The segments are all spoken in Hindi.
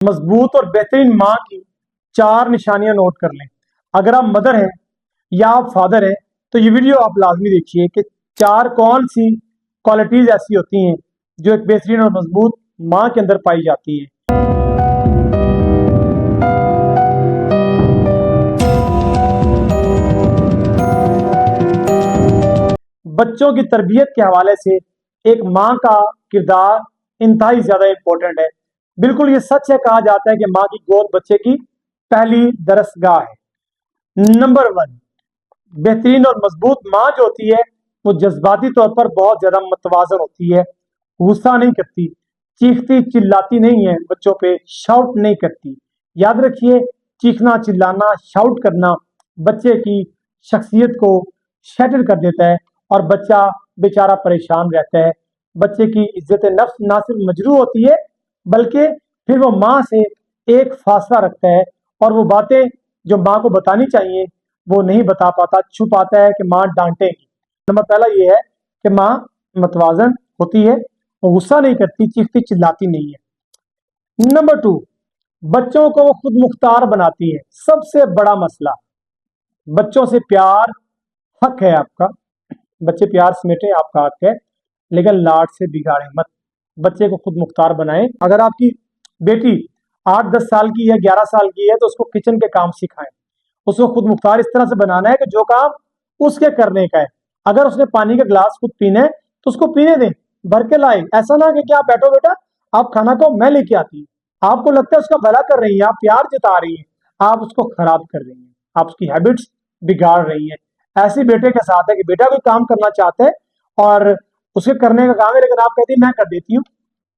मजबूत और बेहतरीन माँ की 4 निशानियां नोट कर लें। अगर आप मदर हैं या आप फादर हैं तो ये वीडियो आप लाजमी देखिए कि 4 कौन सी क्वालिटीज ऐसी होती हैं जो एक बेहतरीन और मजबूत माँ के अंदर पाई जाती है। बच्चों की तरबियत के हवाले से एक माँ का किरदार इंतहाई ज्यादा इंपॉर्टेंट है। बिल्कुल ये सच है, कहा जाता है कि माँ की गोद बच्चे की पहली दरसगाह है। नंबर 1, बेहतरीन और मजबूत माँ जो होती है वो जज्बाती तौर पर बहुत ज्यादा मतवाजन होती है। गुस्सा नहीं करती, चीखती चिल्लाती नहीं है, बच्चों पे शाउट नहीं करती। याद रखिए, चीखना चिल्लाना शाउट करना बच्चे की शख्सियत को शैटर कर देता है और बच्चा बेचारा परेशान रहता है। बच्चे की इज्जत नफ्स ना सिर्फ मजरू होती है बल्कि फिर वो माँ से एक फासला रखता है और वो बातें जो माँ को बतानी चाहिए वो नहीं बता पाता, छुपाता है कि माँ डांटेगी। नंबर पहला ये है कि माँ मतवाजन होती है, वो गुस्सा नहीं करती, चीखती चिल्लाती नहीं है। नंबर 2, बच्चों को वो खुद मुख्तार बनाती है। सबसे बड़ा मसला, बच्चों से प्यार हक है आपका, बच्चे प्यार समेटे आपका हक है, लेकिन लाड से बिगाड़े मत। बच्चे को खुद मुख्तार बनाएं। अगर आपकी बेटी 8-10 साल की है, 11 साल की है तो उसको किचन के काम सिखाएं। उसको खुद मुख्तार इस तरह से बनाना है कि जो काम उसके करने का है। अगर उसने पानी का गिलास खुद पीना है तो उसको पीने दें, भर के लाए। ऐसा ना कि आप बैठो बेटा, आप खाना को मैं लेके आती हूँ। आपको लगता है उसका भला कर रही है, आप प्यार जता रही है, आप उसको खराब कर रही हैं, आप उसकी हैबिट्स बिगाड़ रही हैं। ऐसे बेटे के साथ है कि बेटा कोई काम करना चाहता है और उसे करने का काम है, लेकिन आप कहती है मैं कर देती हूँ,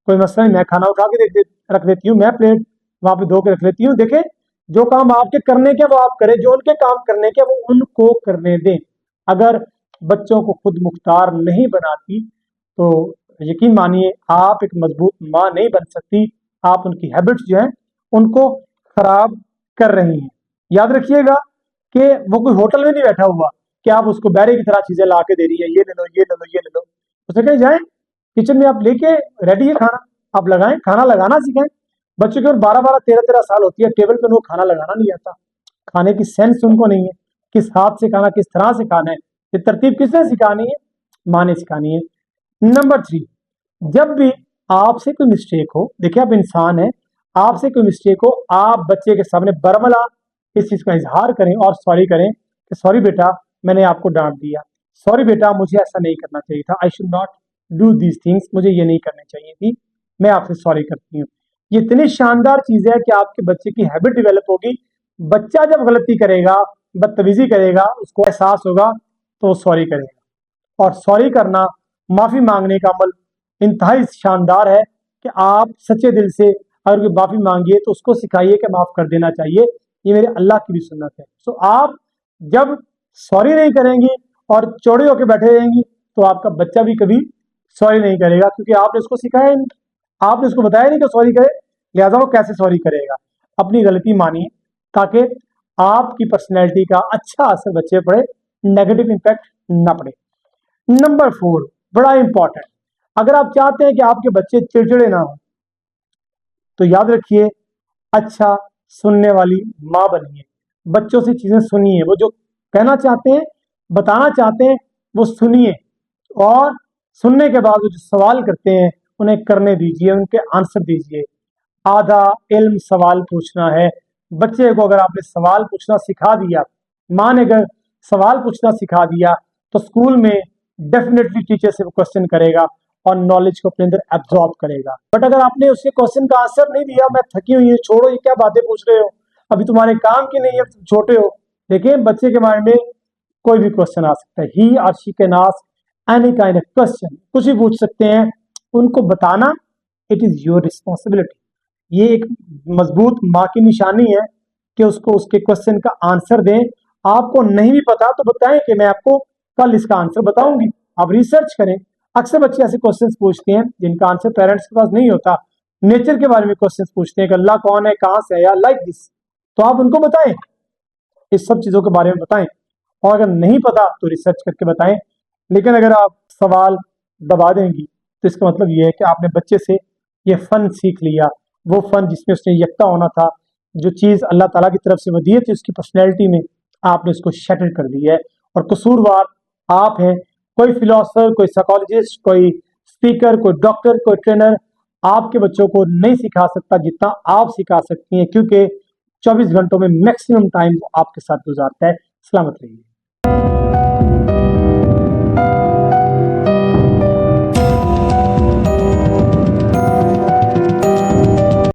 कोई मसला नहीं, मैं खाना उठा के रख देती हूँ, मैं प्लेट वहां पे धो के रख लेती हूँ। देखें, जो काम आपके करने के वो आप करें, जो उनके काम करने के वो उनको करने दें। अगर बच्चों को खुद मुख्तार नहीं बनाती तो यकीन मानिए आप एक मजबूत माँ नहीं बन सकती। आप उनकी हैबिट्स जो है उनको खराब कर रही हैं। याद रखिएगा कि वो कोई होटल में नहीं बैठा हुआ कि आप उसको बैरे की तरह चीजें ला के दे रही है, ये ले लो ये ले लो ये ले लो। उसे कहीं जाए किचन में, आप लेके रेडी है खाना, आप लगाएं, खाना लगाना सिखाएं। बच्चों की उम्र 12-12, 13-13 साल होती है, टेबल पे उनको खाना लगाना नहीं आता, खाने की सेंस उनको नहीं है, किस हाथ से खाना, किस तरह से खाना है, ये तरतीब किसने सिखानी है? माँ ने सिखानी है। नंबर 3, जब भी आपसे कोई मिस्टेक हो, देखिए आप इंसान है, आपसे कोई मिस्टेक हो, आप बच्चे के सामने बरमला इस चीज का इजहार करें और सॉरी करें कि सॉरी बेटा, मैंने आपको डांट दिया, सॉरी बेटा, मुझे ऐसा नहीं करना चाहिए था, I should not do these things, मुझे ये नहीं करनी चाहिए थी, मैं आपसे सॉरी करती हूँ। ये इतनी शानदार चीज है कि आपके बच्चे की हैबिट डेवलप होगी। बच्चा जब गलती करेगा, बदतमीजी करेगा, उसको एहसास होगा तो वो सॉरी करेगा। और सॉरी करना, माफी मांगने का अमल इंतहाई शानदार है कि आप सच्चे दिल से अगर कोई माफी मांगिए तो उसको सिखाइए कि माफ कर देना चाहिए। ये मेरे अल्लाह की भी सुन्नत है। सो आप जब सॉरी नहीं करेंगी और चौड़े होकर बैठे रहेंगी तो आपका बच्चा भी कभी सॉरी नहीं करेगा, क्योंकि आपने उसको सिखाया ही नहीं, आपने उसको बताया नहीं कि सॉरी करे, लिहाजा वो कैसे सॉरी करेगा। अपनी गलती मानिए ताकि आपकी पर्सनैलिटी का अच्छा असर बच्चे पड़े, नेगेटिव इम्पैक्ट ना पड़े। नंबर 4, बड़ा इंपॉर्टेंट, अगर आप चाहते हैं कि आपके बच्चे चिड़चिड़े ना हो तो याद रखिए, अच्छा सुनने वाली माँ बनिए। बच्चों से चीजें सुनिए, वो जो कहना चाहते हैं, बताना चाहते हैं, वो सुनिए और सुनने के बाद वो जो सवाल करते हैं उन्हें करने दीजिए, उनके आंसर दीजिए। आधा इल्म सवाल पूछना है। बच्चे को अगर आपने सवाल पूछना सिखा दिया, माँ ने अगर सवाल पूछना सिखा दिया तो स्कूल में डेफिनेटली टीचर से वो क्वेश्चन करेगा और नॉलेज को अपने अंदर एब्जॉर्ब करेगा। बट अगर आपने उसके क्वेश्चन का आंसर नहीं दिया, मैं थकी हुई हूँ, छोड़ो, ये क्या बातें पूछ रहे हो, अभी तुम्हारे काम की नहीं है, तुम छोटे हो। देखिए, बच्चे के माइंड में कोई भी क्वेश्चन आ सकता है, ही और she can ask any kind of question, कुछ भी पूछ सकते हैं। उनको बताना, इट इज योर रिस्पॉन्सिबिलिटी। ये एक मजबूत माँ की निशानी है कि उसको उसके क्वेश्चन का आंसर दें। आपको नहीं भी पता तो बताएं कि मैं आपको कल इसका आंसर बताऊंगी, आप रिसर्च करें। अक्सर बच्चे ऐसे क्वेश्चंस पूछते हैं जिनका आंसर पेरेंट्स के पास नहीं होता। नेचर के बारे में क्वेश्चंस पूछते हैं कि अल्लाह कौन है, कहाँ से है, या लाइक दिस, तो आप उनको बताएं, इस सब चीजों के बारे में बताएं। और अगर नहीं पता तो रिसर्च करके बताएं। लेकिन अगर आप सवाल दबा देंगी तो इसका मतलब ये है कि आपने बच्चे से ये फन सीख लिया, वो फन जिसमें उसने यकता होना था, जो चीज़ अल्लाह ताला की तरफ से वो दी थी उसकी पर्सनैलिटी में, आपने उसको शैटर कर दी है। और कसूरवार आप हैं। कोई फिलोसफर, कोई साइकोलॉजिस्ट, कोई स्पीकर, कोई डॉक्टर, कोई ट्रेनर आपके बच्चों को नहीं सिखा सकता जितना आप सिखा सकती हैं, क्योंकि 24 घंटों में मैक्सिमम टाइम वो आपके साथ गुजारता है। सलामत रहिए।